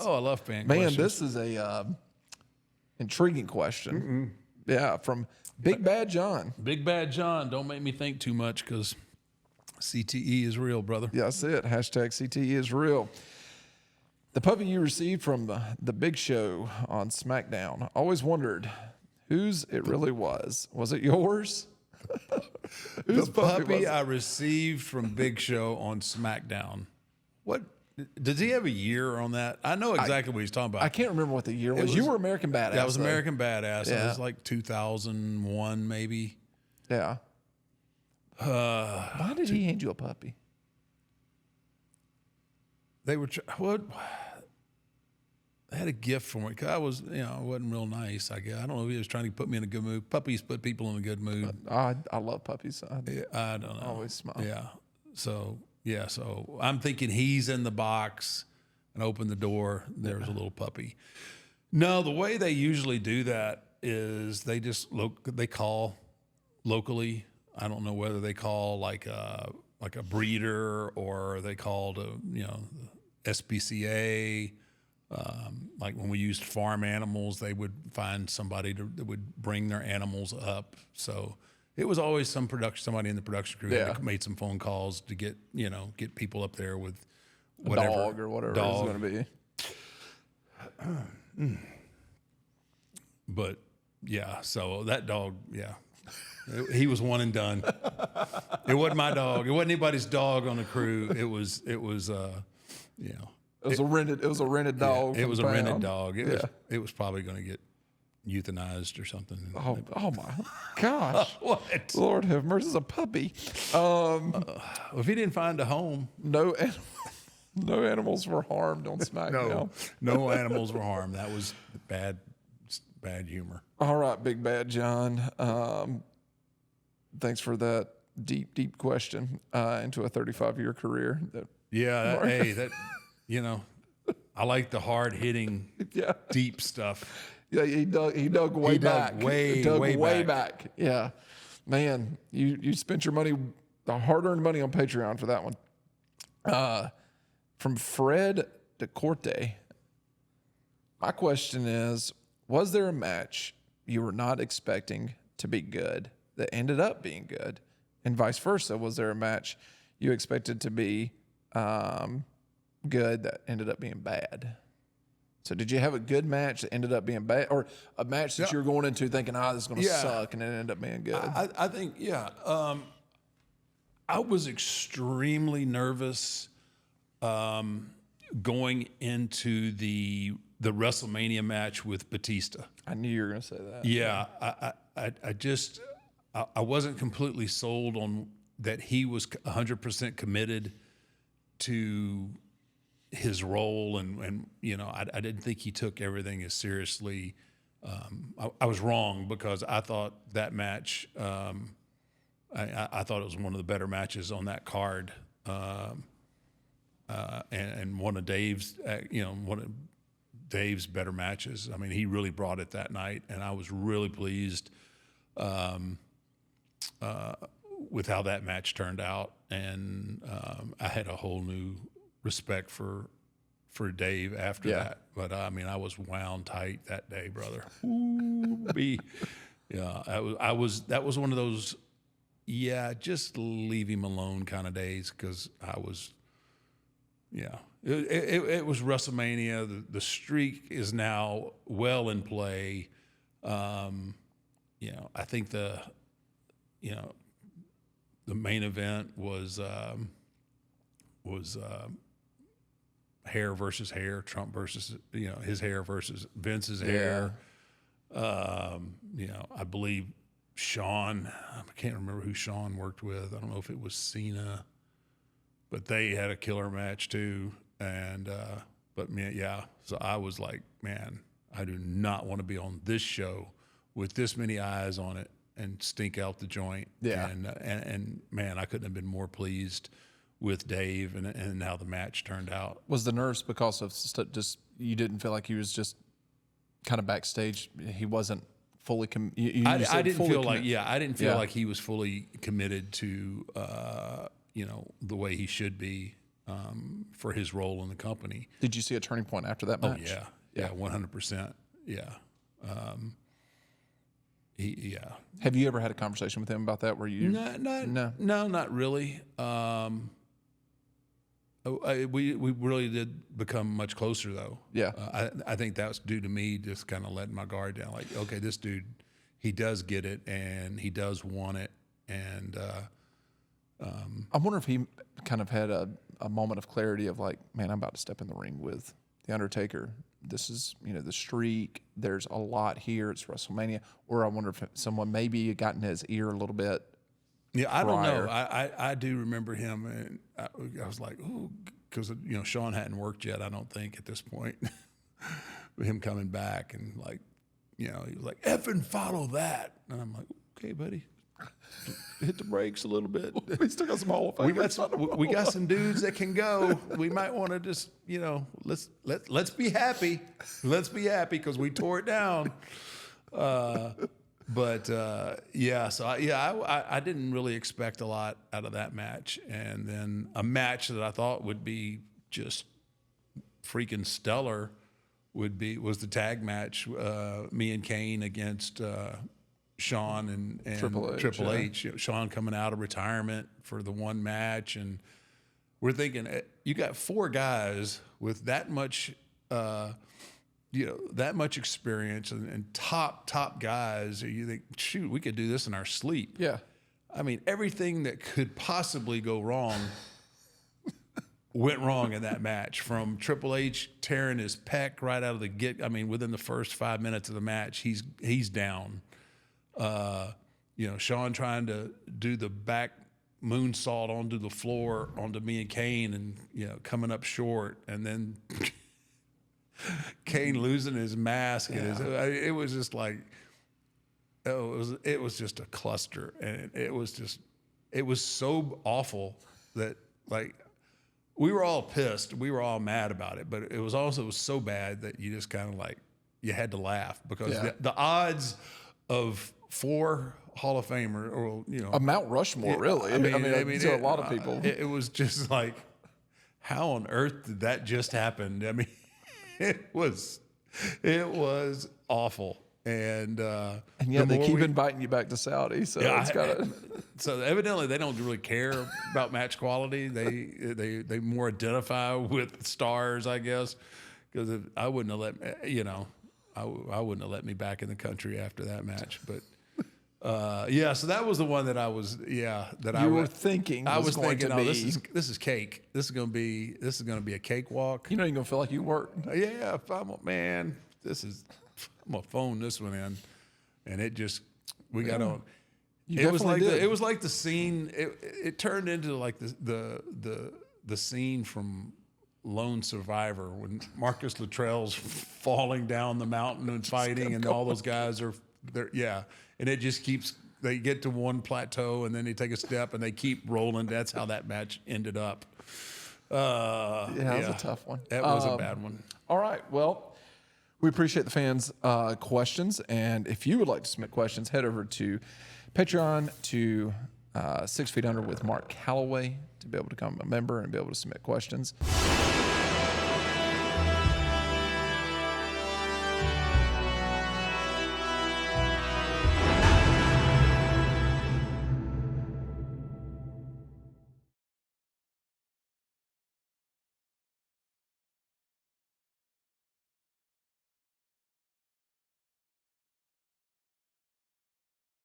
Oh, I love fan Man, questions. this is a intriguing question. Yeah, from Big Bad John. Big Bad John, don't make me think too much because CTE is real, brother. Yeah, that's it. Hashtag CTE is real. The puppy you received from the Big Show on Smackdown. Always wondered whose it really was. Was it yours? The Whose puppy was it? I received from Big Show on SmackDown. What? Does he have a year on that? I know exactly what he's talking about. I can't remember what the year was. You were American Badass. That was though. American Badass. Yeah. It was like 2001, maybe. Yeah. Why did he hand you a puppy? They were what? They had a gift for me because I was, I wasn't real nice. I guess I don't know if he was trying to put me in a good mood. Puppies put people in a good mood. I love puppies. I don't know. Always smile. Yeah. So I'm thinking he's in the box and open the door. There's a little puppy. No, the way they usually do that is they just they call locally. I don't know whether they call like a breeder or they call the SPCA. Like when we used farm animals, they would find somebody that would bring their animals up. So it was always somebody in the production crew that made some phone calls to get people up there with whatever dog or whatever it's going to be. But yeah, so that dog, he was one and done. It wasn't my dog. It wasn't anybody's dog on the crew. It was It was a rented dog. Yeah, it was a rented dog. It was probably going to get euthanized or something. Oh my gosh! What? Lord have mercy, it's a puppy. If he didn't find a home, no animals were harmed on SmackDown. no animals were harmed. That was bad humor. All right, Big Bad John. Thanks for that deep question into a 35-year career. I like the hard hitting, deep stuff. Yeah, he dug way back. Way back. Yeah, man, you spent your money, the hard-earned money on Patreon for that one. From Fred DeCorte. My question is, was there a match you were not expecting to be good that ended up being good? And vice versa, was there a match you expected to be good that ended up being bad? So did you have a good match that ended up being bad, or a match that you were going into thinking, this is going to suck, and it ended up being good? I think, I was extremely nervous going into the WrestleMania match with Batista. I knew you were going to say that. Yeah, I wasn't completely sold on that he was 100% committed to his role, and I didn't think he took everything as seriously. I was wrong because I thought that match, I thought it was one of the better matches on that card, and one of Dave's better matches. I mean, he really brought it that night, and I was really pleased with how that match turned out, and I had a whole new respect for Dave after that. But I mean, I was wound tight that day, brother. That was one of those just leave him alone kind of days, because I was it was WrestleMania. The streak is now well in play. I think the main event was hair versus hair, Trump versus his hair versus Vince's hair. I believe Shawn, I can't remember who Shawn worked with. I don't know if it was Cena, but they had a killer match too. And so I was like, man, I do not want to be on this show with this many eyes on it and stink out the joint. Yeah. And man, I couldn't have been more pleased with Dave and how the match turned out. Was the nerves because of just you didn't feel like he was just kind of backstage? He wasn't fully I didn't feel like he was fully committed to the way he should be. for his role in the company. Did you see a turning point after that Oh match? yeah, 100%. Yeah. Yeah. Have you ever had a conversation with him about that? Where you? No, not really. We really did become much closer though. Yeah. I think that was due to me just kind of letting my guard down. Like, okay, this dude, he does get it and he does want it. And I wonder if he kind of had a moment of clarity of like, man, I'm about to step in the ring with the Undertaker. This is, the streak. There's a lot here. It's WrestleMania. Or I wonder if someone maybe got in his ear a little bit. Yeah, I don't know. I do remember him, and I was like, ooh, because Sean hadn't worked yet. I don't think at this point, with him coming back and like, he was like, effing follow that, and I'm like, okay, buddy, hit the brakes a little bit. We still got some Hall of Famers. We got some dudes that can go. We might want to just let's be happy. Let's be happy because we tore it down. But so I didn't really expect a lot out of that match, and then a match that I thought would be just freaking stellar was the tag match, me and Kane against Shawn and Triple H. Shawn coming out of retirement for the one match, and we're thinking you got four guys with that much. That much experience and top guys. You think, shoot, we could do this in our sleep. Yeah. I mean, everything that could possibly go wrong went wrong in that match. From Triple H tearing his pec right out of the get. I mean, within the first 5 minutes of the match, he's down. Shawn trying to do the back moonsault onto the floor onto me and Kane, and coming up short, and then. Kane losing his mask, and it was just like, it was just a cluster, and it was so awful that like we were all pissed, we were all mad about it, but it was so bad that you just kind of like you had to laugh because the odds of 4 Hall of Famer or a Mount Rushmore, really. I mean, to a lot of people, it was just like, how on earth did that just happen? I mean. It was awful, and yet they keep inviting you back to Saudi. So it's got So evidently they don't really care about match quality. They more identify with stars, I guess. Because I wouldn't have I wouldn't have let me back in the country after that match. But so that was the one that I was I was thinking this is cake. This is gonna be a cakewalk. You're gonna feel like you worked. Yeah, I'm gonna phone this one in, and it just got on. It was like the scene. It turned into like the scene from Lone Survivor when Marcus Luttrell's falling down the mountain and fighting, and all those guys are there. Yeah. And it just keeps, they get to one plateau and then they take a step and they keep rolling. That's how that match ended up. That was a tough one. That was a bad one. All right. Well, we appreciate the fans' questions. And if you would like to submit questions, head over to Patreon to 6 Feet Under with Mark Calloway to be able to become a member and be able to submit questions.